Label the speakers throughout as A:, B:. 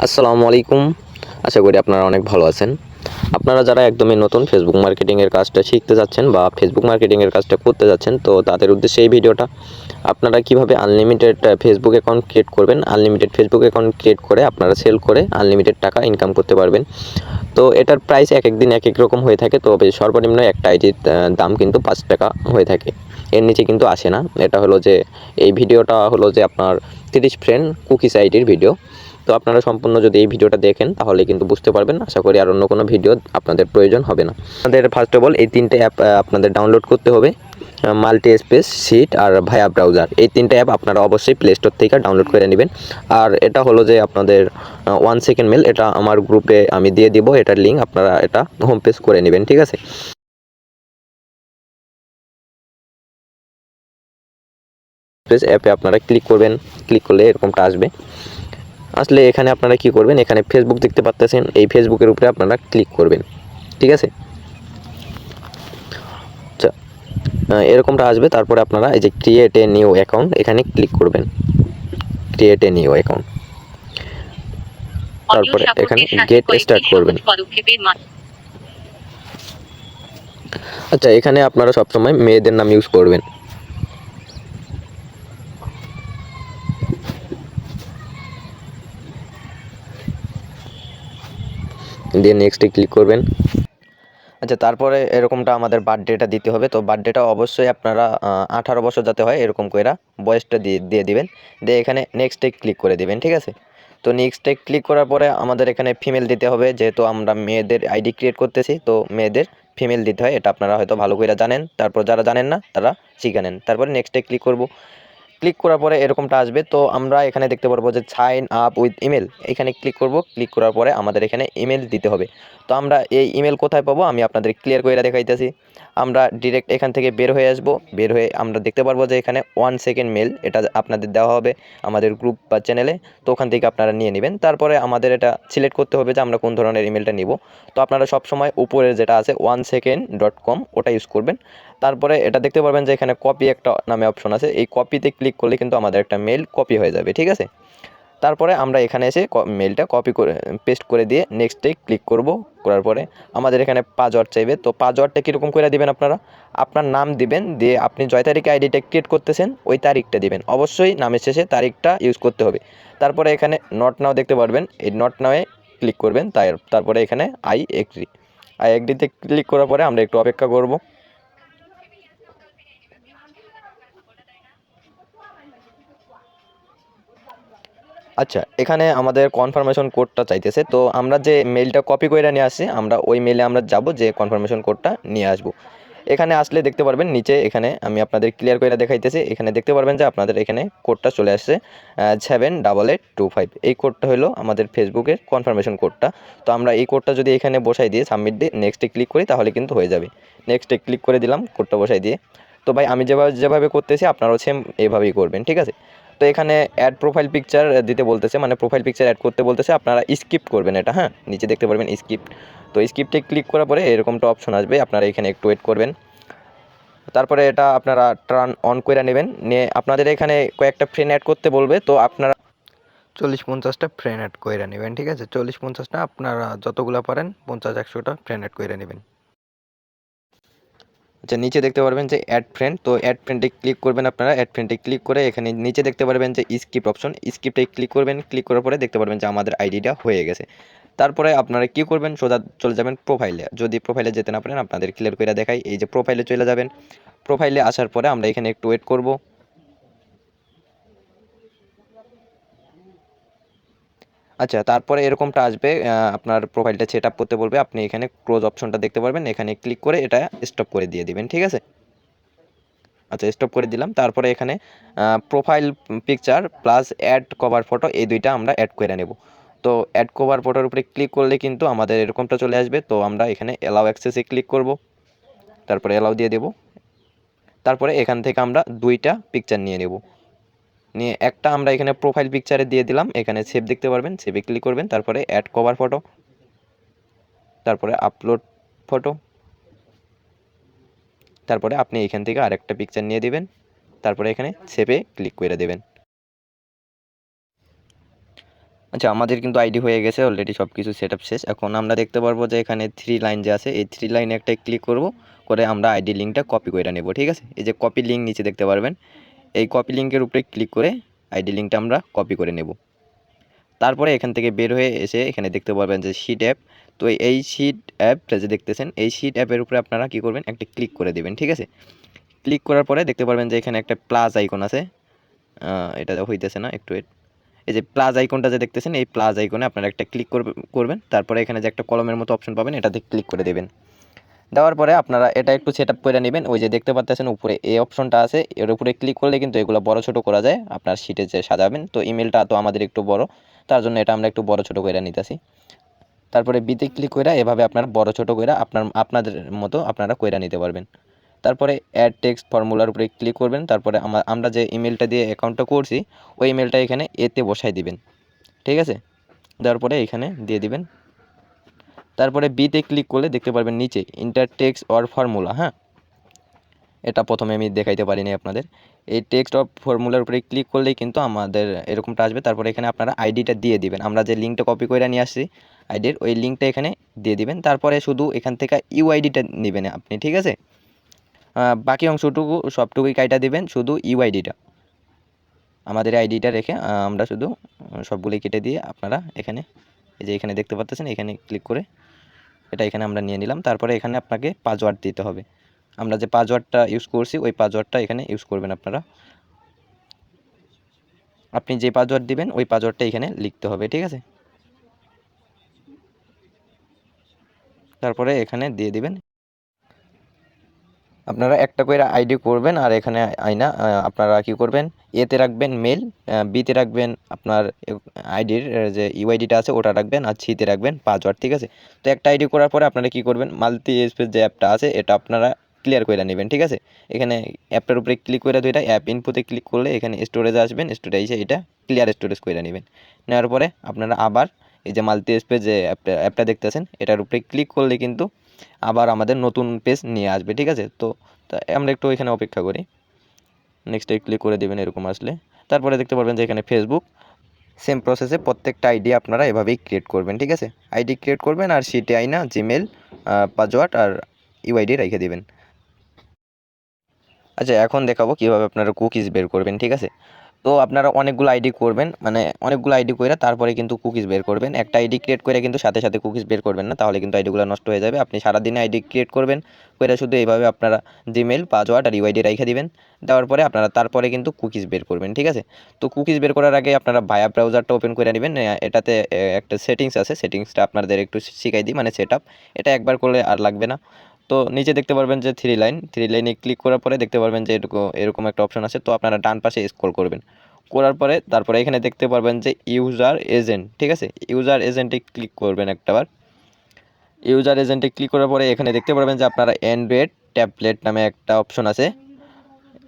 A: আসসালামু আলাইকুম। আশা করি আপনারা অনেক ভালো আছেন। আপনারা যারা একদমই নতুন ফেসবুক মার্কেটিংয়ের কাজটা শিখতে যাচ্ছেন বা ফেসবুক মার্কেটিংয়ের কাজটা করতে যাচ্ছেন, তো তাদের উদ্দেশ্যে এই ভিডিওটা। আপনারা কিভাবে আনলিমিটেড ফেসবুক অ্যাকাউন্ট ক্রিয়েট করবেন, আনলিমিটেড ফেসবুক অ্যাকাউন্ট ক্রিয়েট করে আপনারা সেল করে আনলিমিটেড টাকা ইনকাম করতে পারবেন। তো এটার প্রাইস একেক দিন একেক রকম হয়ে থাকে। তবে সর্বনিম্ন একটা আইডির দাম কিন্তু ৳৫ হয়ে থাকে। এর নিচে কিন্তু আসে না। এটা হলো যে এই ভিডিওটা হলো যে আপনার ৩০ ফ্রেন্ড কুকিজ আইডির ভিডিও। তো আপনারা সম্পূর্ণ যদি এই ভিডিওটা দেখেন তাহলে কিন্তু বুঝতে পারবেন। আশা করি আর অন্য কোনো ভিডিও আপনাদের প্রয়োজন হবে না। আপনাদের ফার্স্ট অফ অল এই ৩টে অ্যাপ আপনাদের ডাউনলোড করতে হবে। মাল্টি স্পেস, শিট আর ভায়া ব্রাউজার। এই ৩টে অ্যাপ আপনারা অবশ্যই প্লে স্টোর থেকে ডাউনলোড করে নেবেন। আর এটা হলো যে আপনাদের 1 সেকেন্ড মেল, এটা আমার গ্রুপে আমি দিয়ে দিব। এটার লিঙ্ক আপনারা এটা হোম পেজ করে নেবেন, ঠিক আছে? পেজ অ্যাপে আপনারা ক্লিক করবেন। ক্লিক করলে এরকমটা আসবে। আসলে এখানে আপনারা কি করবেন, এখানে ফেসবুক দেখতে পাচ্ছেন, এই ফেসবুকের উপরে আপনারা ক্লিক করবেন, ঠিক আছে? আচ্ছা, এরকমটা আসবে। তারপরে আপনারা এই যে ক্রিয়েট এ নিউ অ্যাকাউন্ট, এখানে ক্লিক করবেন। ক্রিয়েট এ নিউ অ্যাকাউন্ট, তারপরে এখানে গেট স্টার্ট করবেন। আচ্ছা, এখানে আপনারা সবসময় মেয়েদের নাম ইউজ করবেন। দিয়ে নেক্সটে ক্লিক করবেন। আচ্ছা, তারপরে এরকমটা আমাদের বার্থডেটা দিতে হবে। তো বার্থডেটা অবশ্যই আপনারা 18 বছর যাতে হয় এরকম কইরা বয়সটা দিয়ে দিবেন। দিয়ে এখানে নেক্সটে ক্লিক করে দিবেন, ঠিক আছে? তো নেক্সটে ক্লিক করার পরে আমাদের এখানে ফিমেল দিতে হবে, যেহেতু আমরা মেয়েদের আইডি ক্রিয়েট করতেছি, তো মেয়েদের ফিমেল দিতে হয়। এটা আপনারা হয়তো ভালো কইরা জানেন। তারপর যারা জানেন না তারা শিখে নেন। তারপরে নেক্সটে ক্লিক করব। ক্লিক করার পরে এরকমটা আসবে। তো আমরা এখানে দেখতে পারবো যে সাইন আপ উইথ ইমেল, এখানে ক্লিক করব। ক্লিক করার পরে আমাদের এখানে ইমেল দিতে হবে। তো আমরা এই ইমেল কোথায় পাবো আমি আপনাদের ক্লিয়ার করে দেখাইতেছি। আমরা ডিরেক্ট এখান থেকে বের হয়ে আসব। বের হয়ে আমরা দেখতে পারবো যে এখানে 1 সেকেন্ড মেল, এটা আপনাদের দেওয়া হবে আমাদের গ্রুপ বা চ্যানেলে। তো ওখান থেকে আপনারা নিয়ে নেবেন। তারপরে আমাদের এটা সিলেক্ট করতে হবে যে আমরা কোন ধরনের ইমেলটা নিব। তো আপনারা সবসময় উপরে যেটা আছে 1second.com ওটা ইউজ করবেন। তারপরে এটা দেখতে পারবেন যে এখানে কপি একটা নামে অপশন আছে। এই কপিতে ক্লিক করলে কিন্তু আমাদের একটা মেল কপি হয়ে যাবে, ঠিক আছে? তারপরে আমরা এখানে এসে মেলটা কপি করে পেস্ট করে দিয়ে নেক্সটে ক্লিক করব। করার পরে আমাদের এখানে পাসওয়ার্ড চাইবে। তো পাসওয়ার্ডটা কীরকম করে দিবেন আপনারা? আপনার নাম দিবেন, দিয়ে আপনি জয় তারিখে আইডিটা ক্রিয়েট করতেছেন ওই তারিখটা দিবেন। অবশ্যই নামের শেষে তারিখটা ইউজ করতে হবে। তারপরে এখানে নট নাও দেখতে পারবেন, এই নট নাওয়ে ক্লিক করবেন। তারপরে এখানে আই এগ্রিতে ক্লিক করার পরে আমরা একটু অপেক্ষা করব। আচ্ছা, এখানে আমাদের কনফার্মেশন কোডটা চাইতেছে। তো আমরা যে মেইলটা কপি কইরা নিয়ে আসছি, আমরা ওই মেইলে আমরা যাব, যে কনফার্মেশন কোডটা নিয়ে আসব। এখানে আসলে দেখতে পারবেন নিচে, এখানে আমি আপনাদের ক্লিয়ার কইরা দেখাইতেছি। এখানে দেখতে পারবেন যে আপনাদের এখানে কোডটা চলে আসছে 78825। এই কোডটা হলো আমাদের ফেসবুকের কনফার্মেশন কোডটা। তো আমরা এই কোডটা যদি এখানে বসাই দিয়ে সাবমিট দিয়ে নেক্সটে ক্লিক করি তাহলে কিন্তু হয়ে যাবে। নেক্সটে ক্লিক করে দিলাম কোডটা বসাই দিয়ে। তো ভাই আমি যেভাবে করতেছি আপনারাও সেম এইভাবেই করবেন, ঠিক আছে? তো এখানে অ্যাড প্রোফাইল পিকচার দিতে বলতেছে, মানে প্রোফাইল পিকচার অ্যাড করতে বলতেছে। আপনারা স্কিপ করবেন এটা, হ্যাঁ? নিচে দেখতে পারবেন স্কিপ। তো স্কিপটে ক্লিক করার পরে এরকমটা অপশন আসবে, আপনারা এখানে একটু ওয়েট করবেন। তারপরে এটা আপনারা টার্ন অন করে নেবেন। নিয়ে আপনাদের এখানে কয়েকটা ফ্রেন্ড অ্যাড করতে বলবে। তো আপনারা 40-50টা ফ্রেন্ড অ্যাড করে নেবেন, ঠিক আছে? 40-50টা আপনারা যতগুলো পারেন 50-100টা ফ্রেন্ড অ্যাড করে নেবেন। আচ্ছা, নিচে দেখতে পারবেন যে অ্যাড ফ্রেন্ড। তো অ্যাড ফ্রেন্ডে ক্লিক করবেন আপনারা। অ্যাড ফ্রেন্ডে ক্লিক করে এখানে নিচে দেখতে পারবেন যে স্কিপ অপশন, স্কিপে ক্লিক করবেন। ক্লিক করার পরে দেখতে পারবেন যে আমাদের আইডিটা হয়ে গেছে। তারপরে আপনারা কি করবেন, সোজা চলে যাবেন প্রোফাইলে। যদি প্রোফাইলে যেতে না পারেন আপনাদের ক্লিয়ার করে দেখাই। এই যে প্রোফাইলে চলে যাবেন। প্রোফাইলে আসার পরে আমরা এখানে একটু ওয়েট করব। আচ্ছা, তারপরে এরকমটা আসবে, আপনার প্রোফাইলটা সেট আপ করতে বলবে। আপনি এখানে ক্লোজ অপশনটা দেখতে পারবেন, এখানে ক্লিক করে এটা স্টপ করে দিয়ে দিবেন, ঠিক আছে? আচ্ছা, স্টপ করে দিলাম। তারপরে এখানে profile picture plus add cover photo, এই দুইটা আমরা অ্যাড করে নেব। তো অ্যাড কভার ফটোর উপরে ক্লিক করলে কিন্তু আমাদের এরকমটা চলে আসবে। তো আমরা এখানে অ্যালাউ অ্যাক্সেসে ক্লিক করব। তারপরে অ্যালাউ দিয়ে দেব। তারপরে এখান থেকে আমরা দুইটা পিকচার নিয়ে নেব। নিয়ে একটা আমরা এখানে প্রোফাইল পিকচারে দিয়ে দিলাম। এখানে সেভ দেখতে পারবেন, সেভে ক্লিক করবেন। তারপরে অ্যাড কভার ফটো, তারপরে আপলোড ফটো। তারপরে আপনি এখান থেকে আরেকটা পিকচার নিয়ে দিবেন। তারপরে এখানে সেভে ক্লিক করে দেবেন। আচ্ছা, আমাদের কিন্তু আইডি হয়ে গেছে অলরেডি, সব কিছু সেট আপ শেষ। এখন আমরা দেখতে পারবো যে এখানে 3 লাইন যে আছে, এই 3 লাইনে একটা ক্লিক করব, করে আমরা আইডি লিঙ্কটা কপি করে নেব। ঠিক আছে, এই যে কপি লিঙ্ক নিচে দেখতে পারবেন, এই কপি লিঙ্কের উপরে ক্লিক করে আইডি লিঙ্কটা আমরা কপি করে নেব। তারপরে এখান থেকে বের হয়ে এসে এখানে দেখতে পারবেন যে শিট অ্যাপ। তো এই শিট অ্যাপটা যে দেখতেছেন, এই শিট অ্যাপের উপরে আপনারা কী করবেন, একটা ক্লিক করে দেবেন। ঠিক আছে, ক্লিক করার পরে দেখতে পারবেন যে এখানে একটা প্লাস আইকন আছে, এটা হইতেছে না, একটু এই যে প্লাস আইকনটা যে দেখতেছেন, এই প্লাস আইকনে আপনারা একটা ক্লিক করবেন। তারপরে এখানে যে একটা কলমের মতো অপশন পাবেন, এটাতে ক্লিক করে দেবেন। দেওয়ার পরে আপনারা এটা একটু সেট আপ করে নেবেন। ওই যে দেখতে পাচ্ছেন উপরে এই অপশনটা আছে, এর উপরে ক্লিক করলে কিন্তু এগুলো বড় ছোট করা যায় আপনার শিটে যে সাজাবেন। তো ইমেলটা তো আমাদের একটু বড়, তার জন্য এটা আমরা একটু বড় ছোট করে নিতেছি। তারপরে বিতে ক্লিক করে এভাবে আপনারা বড় ছোট করে আপনাদের মতো আপনারা কইরা নিতে পারবেন। তারপরে অ্যাড টেক্সট ফর্মুলার উপরে ক্লিক করবেন। তারপরে আমরা যে ইমেলটা দিয়ে অ্যাকাউন্টটা করছি, ওই ইমেলটা এখানে এতে বসাই দিবেন। ঠিক আছে, দেওয়ার পরে এখানে দিয়ে দিবেন। তারপরে বিতে ক্লিক করলে দেখতে পারবেন নিচে ইন্টার টেক্সট অর ফর্মুলা। হ্যাঁ, এটা প্রথমে আমি দেখাইতে পারিনি আপনাদের। এই টেক্সট অফ ফর্মুলার উপরে ক্লিক করলেই কিন্তু আমাদের এরকমটা আসবে। তারপরে এখানে আপনারা আইডিটা দিয়ে দিবেন, আমরা যে লিঙ্কটা কপি করে নিয়ে আসছি আইডির, ওই লিঙ্কটা এখানে দিয়ে দিবেন। তারপরে শুধু এখান থেকে ইউআইডিটা নেবেন আপনি। ঠিক আছে, বাকি অংশটুকু সবটুকুই কাইটা দিবেন, শুধু ইউআইডিটা, আমাদের আইডিটা রেখে আমরা শুধু সবগুলোই কেটে দিয়ে আপনারা এখানে, এই যে এখানে দেখতে পাচ্ছেন, এখানে ক্লিক করে এটা এখানে আমরা নিয়ে নিলাম। তারপরে এখানে আপনাকে পাসওয়ার্ড দিতে হবে, আমরা যে পাসওয়ার্ডটা ইউজ করছি ওই পাসওয়ার্ডটা এখানে ইউজ করবেন আপনারা। আপনি যে পাসওয়ার্ড দিবেন ওই পাসওয়ার্ডটা এখানে লিখতে হবে। ঠিক আছে, তারপরে এখানে দিয়ে দিবেন। আপনারা একটা করে আইডি করবেন, আর এখানে আইনা আপনারা কি করবেন, এতে রাখবেন মেল, বিতে রাখবেন আপনার আইডির যে ইউআইডিটা আছে ওটা রাখবেন, আর সিতে রাখবেন পাসওয়ার্ড। ঠিক আছে, তো একটা আইডি করার পরে আপনারা কি করবেন, মাল্টি স্পেস যে অ্যাপটা আছে এটা আপনারা ক্লিয়ার করে নেবেন। ঠিক আছে, এখানে অ্যাপটার উপরে ক্লিক করে দুইটা অ্যাপ ইনপুটে ক্লিক করলে এখানে স্টোরেজে আসবেন, স্টোরেজে এটা ক্লিয়ার স্টোরেজ করে নেবেন। নেওয়ার পরে আপনারা আবার এই যে মাল্টি স্পেস যে অ্যাপটা দেখতেছেন এটার উপরে ক্লিক করলে কিন্তু আবার আমাদের নতুন পেজ নিয়ে আসবে। ঠিক আছে, তো আমরা একটু এখানে অপেক্ষা করি, নেক্সটে ক্লিক করে দেবেন এরকম আসলে। তারপরে দেখতে পারবেন যে এখানে ফেসবুক, সেম প্রসেসে প্রত্যেকটা আইডি আপনারা এভাবেই ক্রিয়েট করবেন। ঠিক আছে, আইডি ক্রিয়েট করবেন আর সিটে আইনা জিমেল, পাসওয়ার্ড আর ইউআইডি রেখে দেবেন। আচ্ছা, এখন দেখাবো কীভাবে আপনারা কুকিজ বের করবেন। ঠিক আছে, তো আপনারা অনেকগুলো আইডি করবেন, মানে অনেকগুলো আইডি করে তারপরে কিন্তু কুকিজ বের করবেন। একটা আইডি ক্রিয়েট করে কিন্তু সাথে সাথে কুকিজ বের করবেন না, তাহলে কিন্তু আইডিগুলো নষ্ট হয়ে যাবে। আপনি সারাদিনে আইডি ক্রিয়েট করবেন, করে শুধু এইভাবে আপনারা জিমেল, পাসওয়ার্ড আর ইউআইডি রেখে দিবেন। দেওয়ার পরে আপনারা তারপরে কিন্তু কুকিজ বের করবেন। ঠিক আছে, তো কুকিজ বের করার আগে আপনারা ভায়া ব্রাউজারটা ওপেন করে নেবেন। এটাতে একটা সেটিংস আছে, সেটিংসটা আপনাদের একটু শিখাই দিই, মানে সেট আপ। এটা একবার করলে আর লাগবে না। তো নিচে দেখতে পারবেন যে থ্রি লাইনে ক্লিক করার পরে দেখতে পারবেন যে এরকম একটা অপশন আছে। তো আপনারা ডান পাশে স্ক্রল করবেন, করার পরে তারপরে এখানে দেখতে পারবেন যে ইউজার এজেন্ট। ঠিক আছে, ইউজার এজেন্টে ক্লিক করবেন একটাবার। ইউজার এজেন্টে ক্লিক করার পরে এখানে দেখতে পারবেন যে আপনারা অ্যান্ড্রয়েড ট্যাবলেট নামে একটা অপশন আছে,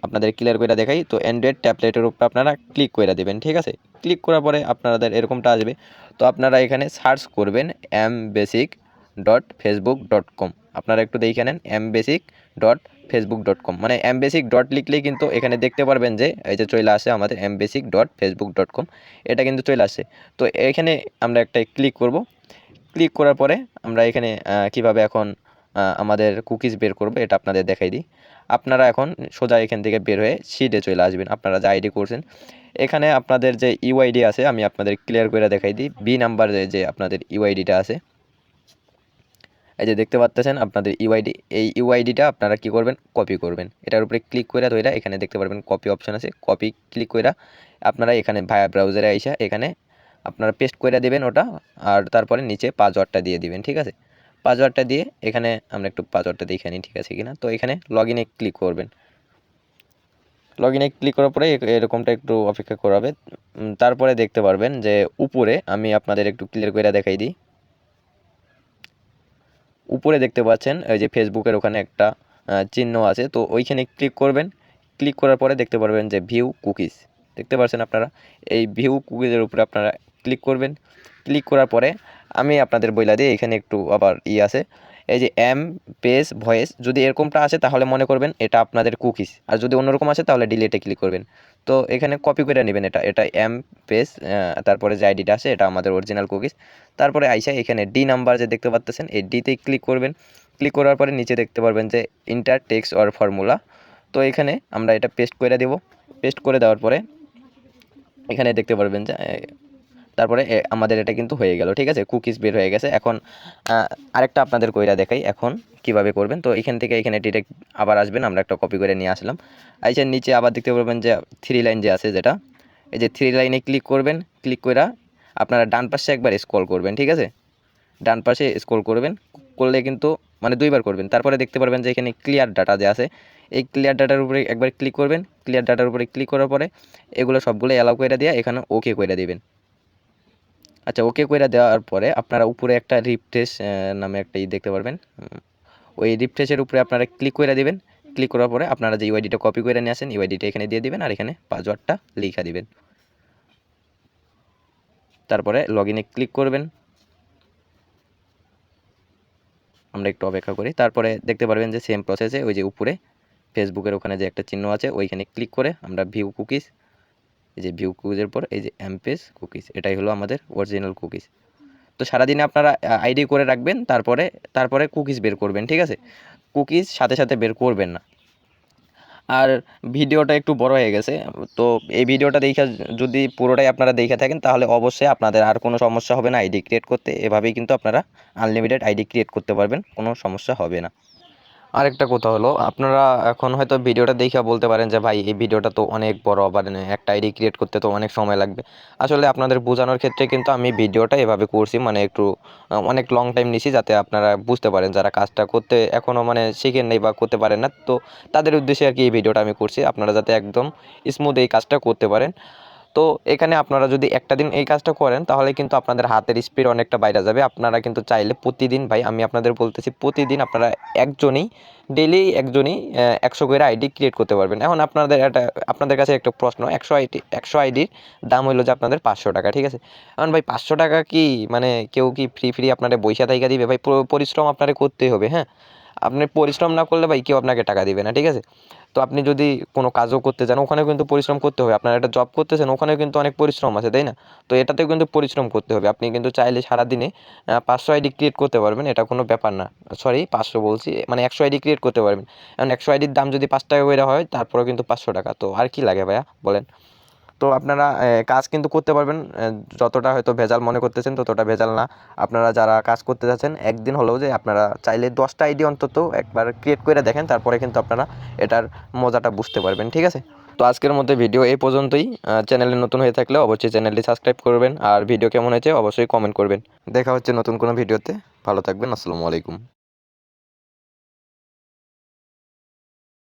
A: আপনাদের ক্লিয়ার করে দেখাই। তো অ্যান্ড্রয়েড ট্যাবলেটের উপর আপনারা ক্লিক করে দেবেন। ঠিক আছে, ক্লিক করার পরে আপনাদের এরকমটা আসবে। তো আপনারা এখানে সার্চ করবেন mbasic.facebook.com, আপনারা একটু দেখে নেন mbasic.facebook.com, মানে mbasic ডট লিখলেই কিন্তু এখানে দেখতে পারবেন যে এই যে চলে আসে আমাদের mbasic.facebook.com, এটা কিন্তু চলে আসে। তো এখানে আমরা একটা ক্লিক করব, ক্লিক করার পরে আমরা এখানে কিভাবে এখন আমাদের কুকিজ বের করব এটা আপনাদের দেখাই দিই। আপনারা এখন সোজা এখান থেকে বের হয়ে শিটে চলে আসবেন, আপনারা যে আইডি করছেন। এখানে আপনাদের যে ইউআইডি আছে আমি আপনাদের ক্লিয়ার করে দেখাই দিই। বি নাম্বারে যে আপনাদের ইউআইডিটা আছে, এই যে দেখতে পাচ্ছেন আপনাদের ইউআইডি, এই ইউআইডিটা আপনারা কি করবেন, কপি করবেন। এটার উপরে ক্লিক করে ধইরা এখানে দেখতে পারবেন কপি অপশন আছে, কপি ক্লিক কইরা আপনারা এখানে ভায়া ব্রাউজারে আইসা এখানে আপনারা পেস্ট করে দেবেন ওটা, আর তারপরে নিচে পাসওয়ার্ডটা দিয়ে দিবেন। ঠিক আছে, পাসওয়ার্ডটা দিয়ে এখানে আমরা একটু পাসওয়ার্ডটা দেখে নিই ঠিক আছে কিনা। তো এখানে লগ ইনে ক্লিক করবেন, লগ ইনে ক্লিক করার পরে এরকমটা একটু অপেক্ষা করাবে। তারপরে দেখতে পারবেন যে উপরে আমি আপনাদের একটু ক্লিয়ার করে দেখাই দিই। উপরে দেখতে পাচ্ছেন এই যে ফেসবুকের ওখানে একটা চিহ্ন আছে, তো ওইখানে ক্লিক করবেন। ক্লিক করার পরে দেখতে পারবেন যে ভিউ কুকিজ, দেখতে পাচ্ছেন আপনারা, এই ভিউ কুকিজের উপরে আপনারা ক্লিক করবেন। ক্লিক করার পরে আমি আপনাদের বইলা দিই, এখানে একটু আবার আছে, এই যে এম পেজ ভয়েস, যদি এরকমটা আসে তাহলে মনে করবেন এটা আপনাদের কুকিজ, আর যদি অন্যরকম আসে তাহলে ডিলিটে ক্লিক করবেন। তো এখানে কপি করে নেবেন এটা এম পেজ, তারপরে যে আইডিটা আছে এটা আমাদের অরিজিনাল কুকিজ। তারপরে আইসা এখানে ডি নাম্বার যে দেখতে পাচ্ছেন এই ডিতেই ক্লিক করবেন। ক্লিক করার পরে নিচে দেখতে পারবেন যে ইন্টার টেক্সট অর ফর্মুলা। তো এখানে আমরা এটা পেস্ট করে দেব। পেস্ট করে দেওয়ার পরে এখানে দেখতে পারবেন যে তারপরে আমাদের এটা কিন্তু হয়ে গেল, ঠিক আছে, কুকিজ বের হয়ে গেছে। এখন আরেকটা আপনাদের কইরা দেখাই এখন কিভাবে করবেন। তো এখান থেকে এখানে ডিরেক্ট আবার আসবেন, আমরা একটা কপি করে নিয়ে আসলাম। আইসা নিচে আবার দেখতে পারবেন যে 3 লাইন যে আছে যেটা, এই যে 3 লাইনে ক্লিক করবেন। ক্লিক করে আপনারা ডান পাশে একবার স্ক্রল করবেন, ঠিক আছে, ডান পাশে স্ক্রল করবেন, করলে কিন্তু মানে 2বার করবেন। তারপরে দেখতে পারবেন যে এখানে ক্লিয়ার ডাটা যে আছে, এই ক্লিয়ার ডাটার উপরে একবার ক্লিক করবেন। ক্লিয়ার ডাটার উপরে ক্লিক করার পরে এগুলো সবগুলো অ্যালাউ করে দিয়ে এখানে ওকে করে দিবেন। আচ্ছা, ওকে করে দেওয়ার পরে আপনারা উপরে একটা রিফ্রেশ নামে একটা দেখতে পারবেন, ওই রিফ্রেশের উপরে আপনারা ক্লিক করে দিবেন। ক্লিক করার পরে আপনারা যে ইউআইডিটা কপি করে নিয়ে আসেন ইউআইডিটা এখানে দিয়ে দিবেন, আর এখানে পাসওয়ার্ডটা লিখে দিবেন। তারপরে লগ ইনে ক্লিক করবেন। আমরা একটু অপেক্ষা করি। তারপরে দেখতে পারবেন যে সেম প্রসেসে ওই যে উপরে ফেসবুকের ওখানে যে একটা চিহ্ন আছে ওইখানে ক্লিক করে আমরা ভিউ কুকিজ, এই যে ভিউ কুকিজের পর এই যে এমপেজ কুকিজ, এটাই হলো আমাদের অরিজিনাল কুকিজ। তো সারাদিনে আপনারা আইডি করে রাখবেন, তারপরে কুকিজ বের করবেন, ঠিক আছে, কুকিজ সাথে সাথে বের করবেন না। আর ভিডিওটা একটু বড় হয়ে গেছে, তো এই ভিডিওটা দেখে যদি পুরোটাই আপনারা দেখে থাকেন তাহলে অবশ্যই আপনাদের আর কোনো সমস্যা হবে না আইডি ক্রিয়েট করতে। এভাবেই কিন্তু আপনারা আনলিমিটেড আইডি ক্রিয়েট করতে পারবেন, কোনো সমস্যা হবে না। আরেকটা কথা হলো, আপনারা এখন হয়তো ভিডিওটা দেখে বলতে পারেন যে ভাই এই ভিডিওটা তো অনেক বড়, আবার একটা আইডি ক্রিয়েট করতে তো অনেক সময় লাগবে। আসলে আপনাদের বোঝানোর ক্ষেত্রে কিন্তু আমি ভিডিওটা এভাবে করছি, মানে একটু অনেক লং টাইম নিছি যাতে আপনারা বুঝতে পারেন, যারা কাজটা করতে এখনও মানে শিখেন নাই বা করতে পারেন না, তো তাদের উদ্দেশ্যে আর কি এই ভিডিওটা আমি করছি, আপনারা যাতে একদম স্মুথ এই কাজটা করতে পারেন। তো এখানে আপনারা যদি একটা দিন এই কাজটা করেন তাহলে কিন্তু আপনাদের হাতের স্পিড অনেকটা বাইরে যাবে। আপনারা কিন্তু চাইলে প্রতিদিন, ভাই আমি আপনাদের বলতেছি, প্রতিদিন আপনারা ডেইলি একজনই 100 করে আইডি ক্রিয়েট করতে পারবেন। এখন আপনাদের কাছে একটা প্রশ্ন, 100 আইডির দাম হইলো যে আপনাদের 500 টাকা, ঠিক আছে। এখন ভাই 500 টাকা কি মানে কেউ কি ফ্রি আপনাদের বইসা থাইকা দিবে? ভাই পরিশ্রম আপনাদের করতেই হবে, হ্যাঁ, আপনি পরিশ্রম না করলে ভাই কেউ আপনাকে টাকা দিবে না, ঠিক আছে। তো আপনি যদি কোনো কাজও করতে যান ওখানেও কিন্তু পরিশ্রম করতে হবে, আপনারা একটা জব করতেছেন ওখানেও কিন্তু অনেক পরিশ্রম আছে, তাই না? তো এটাতেও কিন্তু পরিশ্রম করতে হবে। আপনি কিন্তু চাইলে সারাদিনে 500 আইডি ক্রিয়েট করতে পারবেন, এটা কোনো ব্যাপার না। সরি, 500 বলছি, মানে 100 আইডি ক্রিয়েট করতে পারবেন। এখন 100 আইডির দাম যদি 5 টাকা করে হয় তারপরেও কিন্তু 500 টাকা, তো আর কি লাগে ভাইয়া বলেন? তো আপনারা কাজ কিন্তু করতে পারবেন, যতটা হয়তো ভেজাল মনে করতেছেন ততটা ভেজাল না। আপনারা যারা কাজ করতে যাচ্ছেন একদিন হলেও যে আপনারা চাইলে 10টা আইডি অন্তত একবার ক্রিয়েট করে দেখেন, তারপরে কিন্তু আপনারা এটার মজাটা বুঝতে পারবেন, ঠিক আছে। তো আজকের মধ্যে ভিডিও এই পর্যন্তই। চ্যানেলে নতুন হয়ে থাকলে অবশ্যই চ্যানেলটি সাবস্ক্রাইব করবেন, আর ভিডিও কেমন হয়েছে অবশ্যই কমেন্ট করবেন। দেখা হচ্ছে নতুন কোনো ভিডিওতে। ভালো থাকবেন, আসসালামু আলাইকুম।